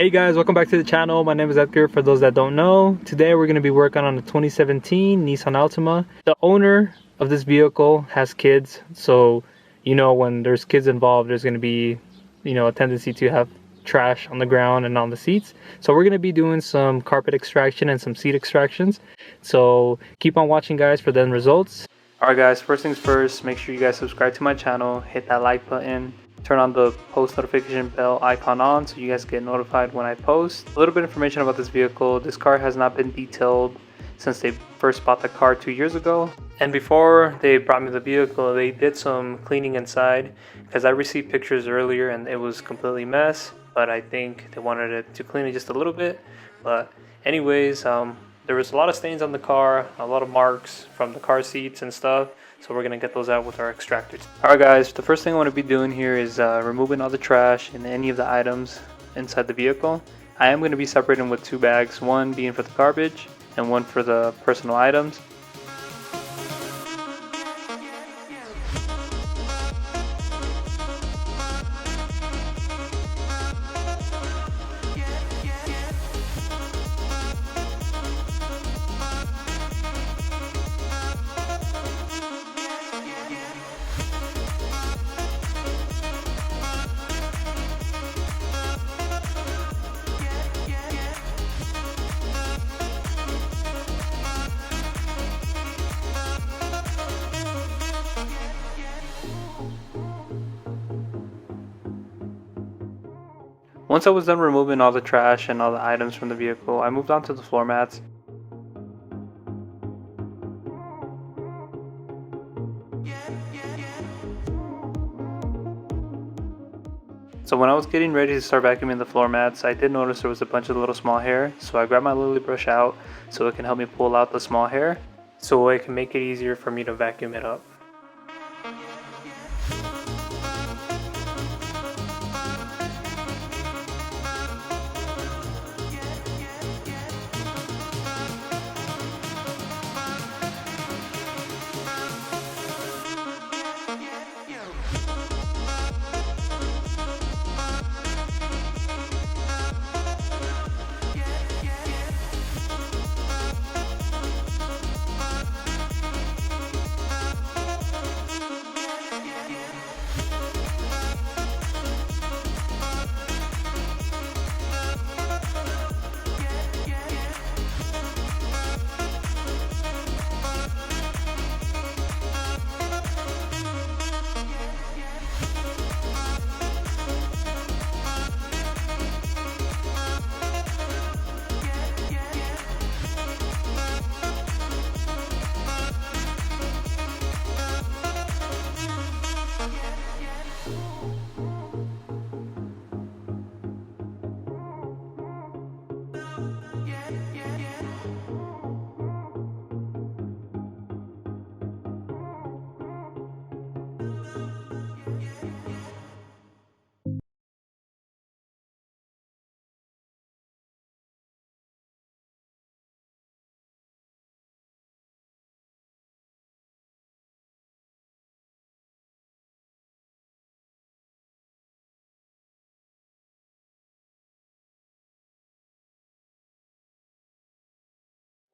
Hey guys, welcome back to the channel. My name is Edgar, for those that don't know. Today we're going to be working on a 2017 Nissan Altima. The owner of this vehicle has kids, so when there's kids involved, there's going to be a tendency to have trash on the ground and on the seats. So we're going to be doing some carpet extraction and some seat extractions. So keep on watching, guys, for the end results. Alright guys, first things first, make sure you guys subscribe to my channel, hit that like button, turn on the post notification bell icon on so you guys get notified when I post. A little bit of information about this vehicle. This car has not been detailed since they first bought the car 2 years ago. And before they brought me the vehicle, they did some cleaning inside because I received pictures earlier and it was completely mess, but I think they wanted it to clean it just a little bit. But anyways, there was a lot of stains on the car, a lot of marks from the car seats and stuff, so we're going to get those out with our extractors. Alright guys, the first thing I want to be doing here is removing all the trash and any of the items inside the vehicle. I am going to be separating with 2 bags, one being for the garbage and one for the personal items. Once I was done removing all the trash and all the items from the vehicle, I moved on to the floor mats. So when I was getting ready to start vacuuming the floor mats, I did notice there was a bunch of little small hair, so I grabbed my lily brush out so it can help me pull out the small hair, so it can make it easier for me to vacuum it up.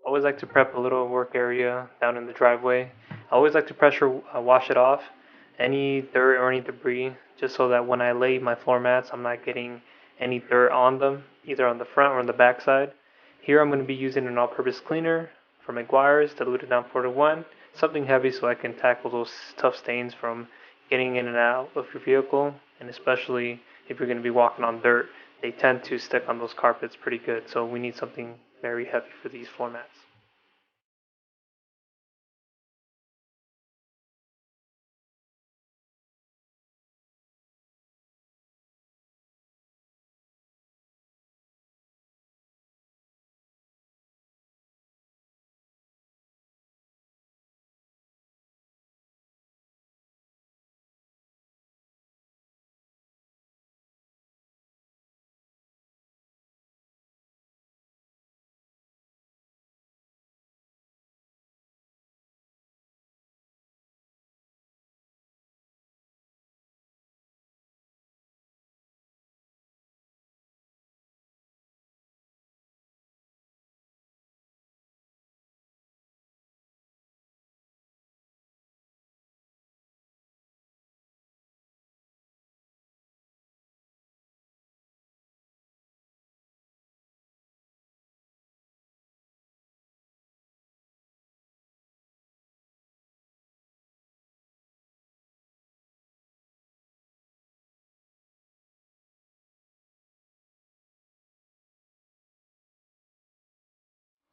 I always like to prep a little work area down in the driveway. I always like to pressure wash it off, any dirt or any debris, just so that when I lay my floor mats, I'm not getting any dirt on them, either on the front or on the back side. Here I'm going to be using an all-purpose cleaner from Edgar's, diluted down 4-to-1, something heavy so I can tackle those tough stains from getting in and out of your vehicle, and especially if you're going to be walking on dirt, they tend to stick on those carpets pretty good, so we need something very heavy for these floor mats.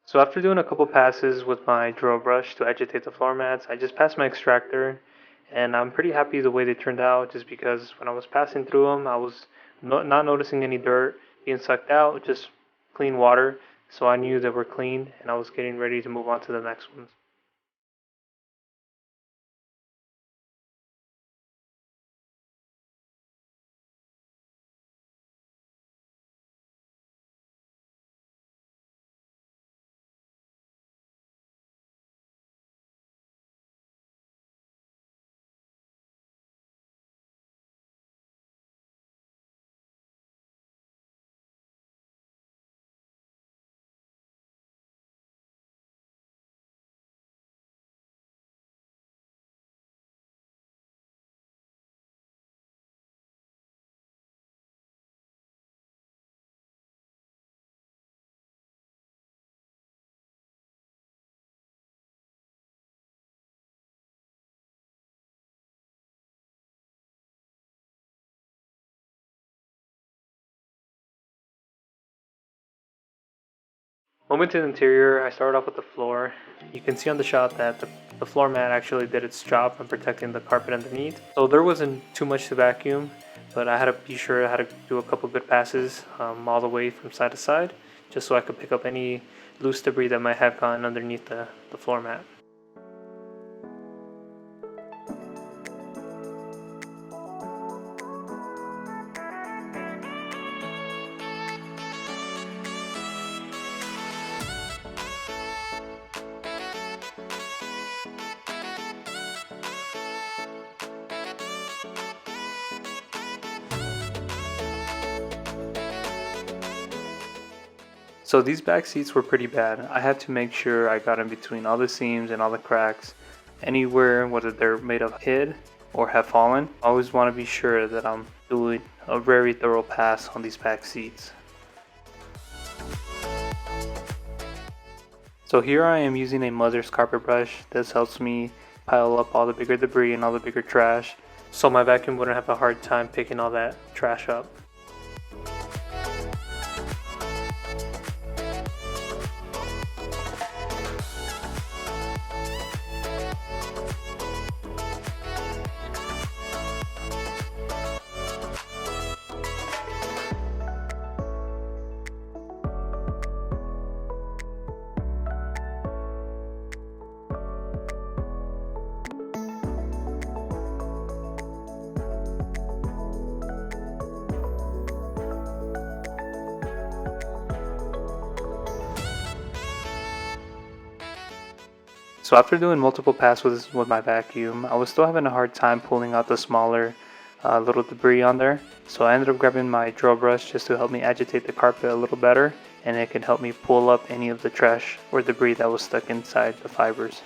So after doing a couple passes with my drill brush to agitate the floor mats, I just passed my extractor, and I'm pretty happy the way they turned out just because when I was passing through them, I was not noticing any dirt being sucked out, just clean water. So I knew they were clean, and I was getting ready to move on to the next ones. Moving to the interior, I started off with the floor. You can see on the shot that the floor mat actually did its job in protecting the carpet underneath. So there wasn't too much to vacuum, but I had to be sure I had to do a couple good passes all the way from side to side, just so I could pick up any loose debris that might have gotten underneath the floor mat. So these back seats were pretty bad. I had to make sure I got in between all the seams and all the cracks. Anywhere, whether they're made of hid or have fallen, I always want to be sure that I'm doing a very thorough pass on these back seats. So here I am using a mother's carpet brush. This helps me pile up all the bigger debris and all the bigger trash, so my vacuum wouldn't have a hard time picking all that trash up. So after doing multiple passes with my vacuum, I was still having a hard time pulling out the smaller little debris on there. So I ended up grabbing my drill brush just to help me agitate the carpet a little better, and it can help me pull up any of the trash or debris that was stuck inside the fibers.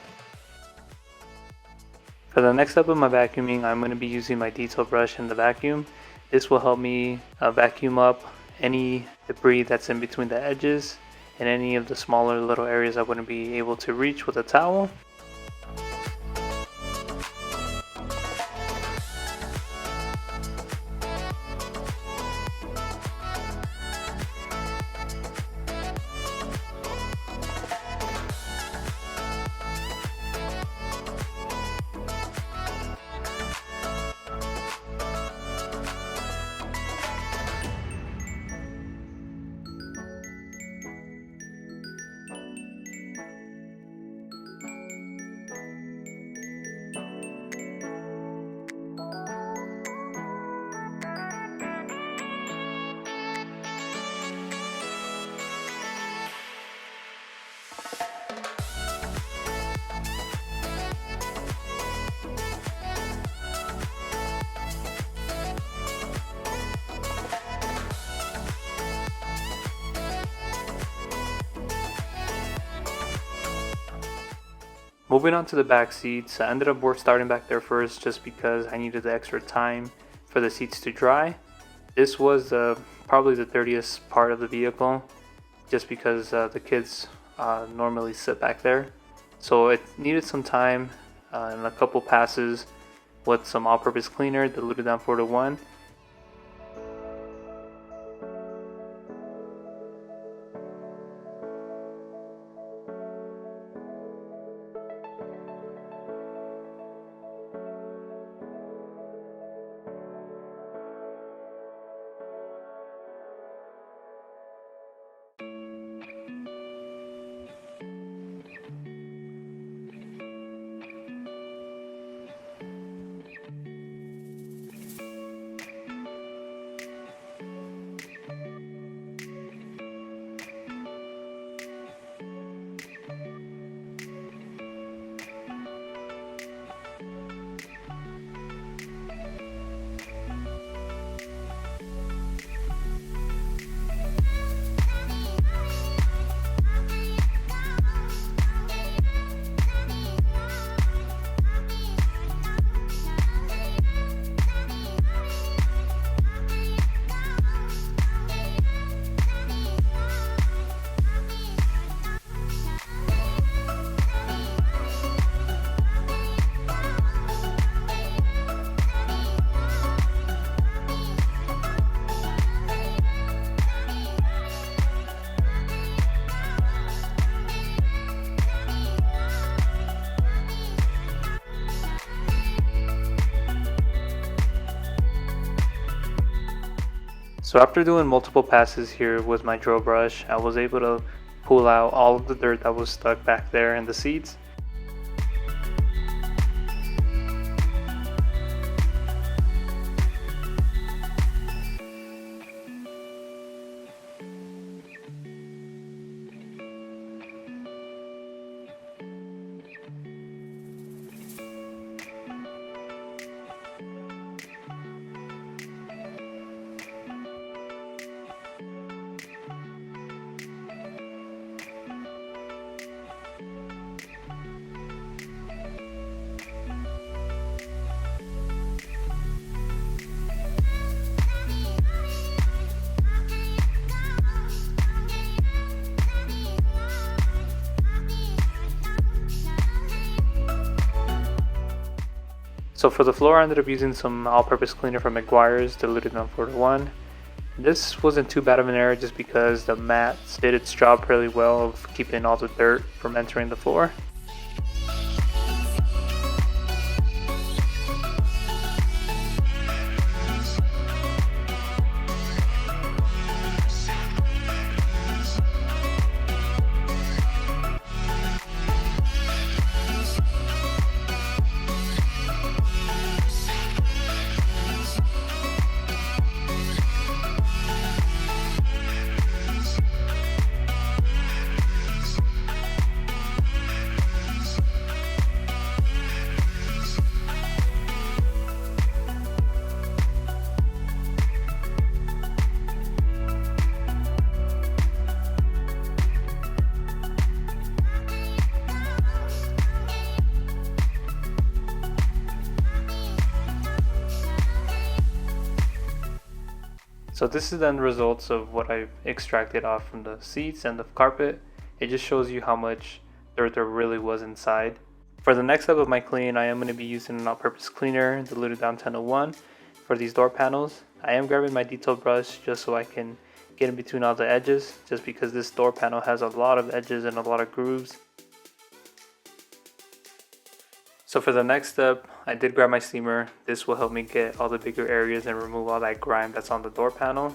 For the next step of my vacuuming, I'm going to be using my detail brush in the vacuum. This will help me vacuum up any debris that's in between the edges and any of the smaller little areas I wouldn't be able to reach with a towel. Moving on to the back seats, I ended up starting back there first just because I needed the extra time for the seats to dry. This was probably the dirtiest part of the vehicle just because the kids normally sit back there. So it needed some time and a couple passes with some all-purpose cleaner diluted down 4-to-1. So after doing multiple passes here with my drill brush, I was able to pull out all of the dirt that was stuck back there in the seats. So for the floor, I ended up using some all-purpose cleaner from McGuire's, diluted down 4:1. This wasn't too bad of an error just because the mat did its job fairly well of keeping all the dirt from entering the floor. So this is then the results of what I've extracted off from the seats and the carpet. It just shows you how much dirt there really was inside. For the next step of my clean, I am going to be using an all-purpose cleaner, diluted down 10:1 for these door panels. I am grabbing my detail brush just so I can get in between all the edges, just because this door panel has a lot of edges and a lot of grooves. So for the next step, I did grab my steamer. This will help me get all the bigger areas and remove all that grime that's on the door panel.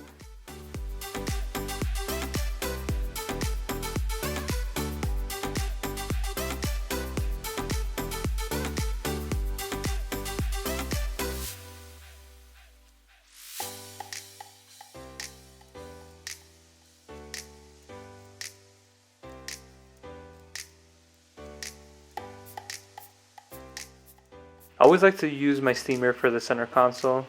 I always like to use my steamer for the center console.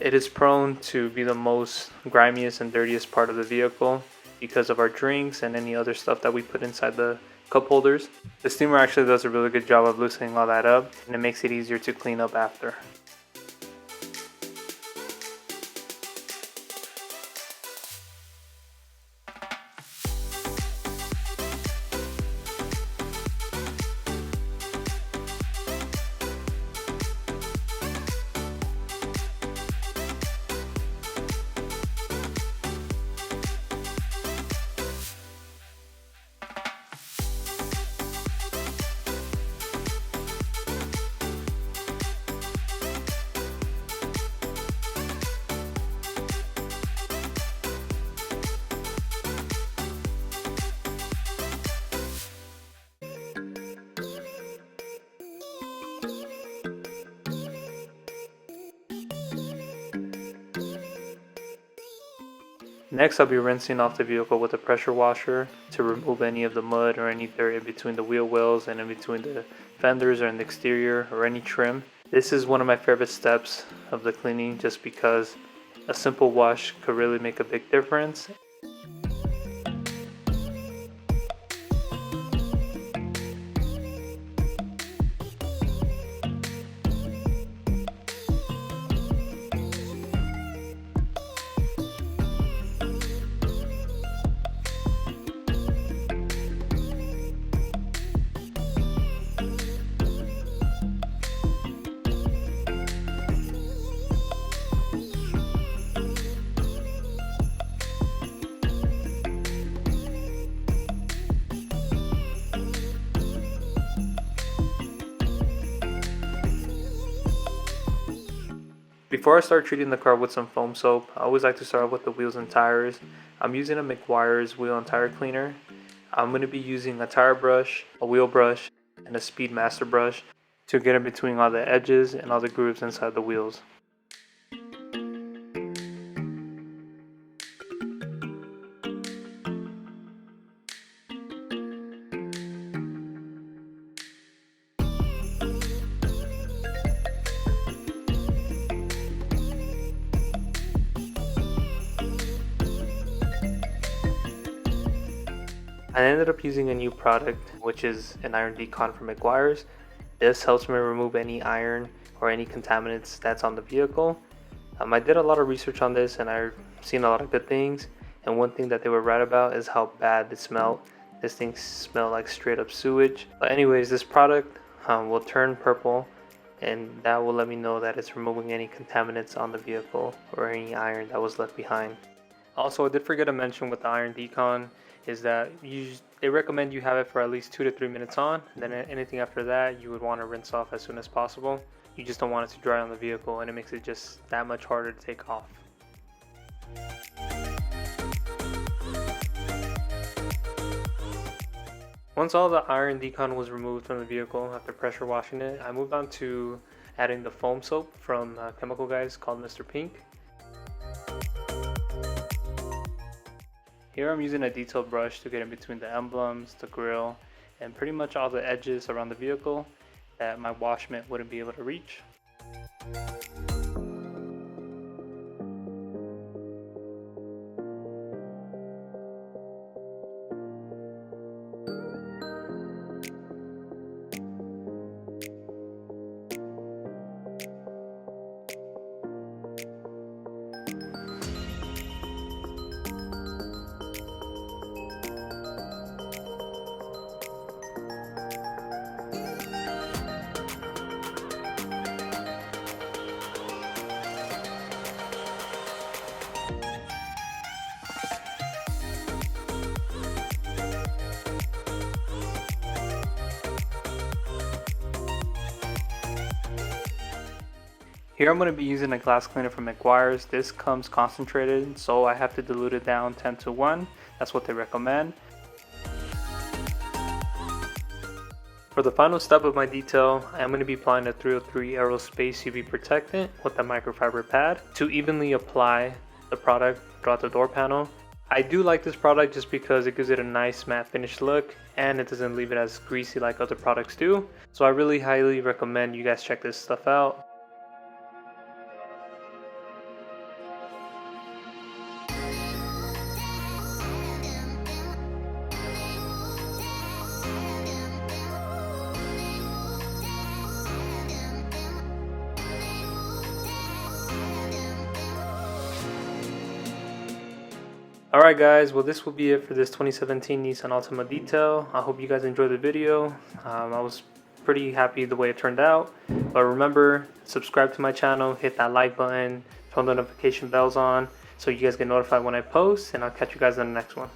It is prone to be the most grimiest and dirtiest part of the vehicle because of our drinks and any other stuff that we put inside the cup holders. The steamer actually does a really good job of loosening all that up, and it makes it easier to clean up after. Next, I'll be rinsing off the vehicle with a pressure washer to remove any of the mud or any dirt in between the wheel wells and in between the fenders or in the exterior or any trim. This is one of my favorite steps of the cleaning just because a simple wash could really make a big difference. Before I start treating the car with some foam soap, I always like to start with the wheels and tires. I'm using a McGuire's wheel and tire cleaner. I'm going to be using a tire brush, a wheel brush, and a Speed Master brush to get in between all the edges and all the grooves inside the wheels. I ended up using a new product, which is an iron decon from McGuire's. This helps me remove any iron or any contaminants that's on the vehicle. I did a lot of research on this and I've seen a lot of good things. And one thing that they were right about is how bad it smelled. This thing smelled like straight up sewage. But anyways, this product will turn purple, and that will let me know that it's removing any contaminants on the vehicle or any iron that was left behind. Also, I did forget to mention with the iron decon is that they recommend you have it for at least 2 to 3 minutes on. Then anything after that you would want to rinse off as soon as possible. You just don't want it to dry on the vehicle, and it makes it just that much harder to take off. Once all the iron decon was removed from the vehicle after pressure washing it, I moved on to adding the foam soap from chemical guys called Mr. Pink. Here I'm using a detailed brush to get in between the emblems, the grille, and pretty much all the edges around the vehicle that my wash mitt wouldn't be able to reach. Here I'm going to be using a glass cleaner from McGuire's. This comes concentrated, so I have to dilute it down 10 to 1. That's what they recommend. For the final step of my detail, I am going to be applying a 303 aerospace UV protectant with a microfiber pad to evenly apply the product throughout the door panel. I do like this product just because it gives it a nice matte finish look and it doesn't leave it as greasy like other products do. So I really highly recommend you guys check this stuff out. Alright guys, well this will be it for this 2017 Nissan Altima detail. I hope you guys enjoyed the video. I was pretty happy the way it turned out. But remember, subscribe to my channel, hit that like button, turn the notification bells on so you guys get notified when I post, and I'll catch you guys in the next one.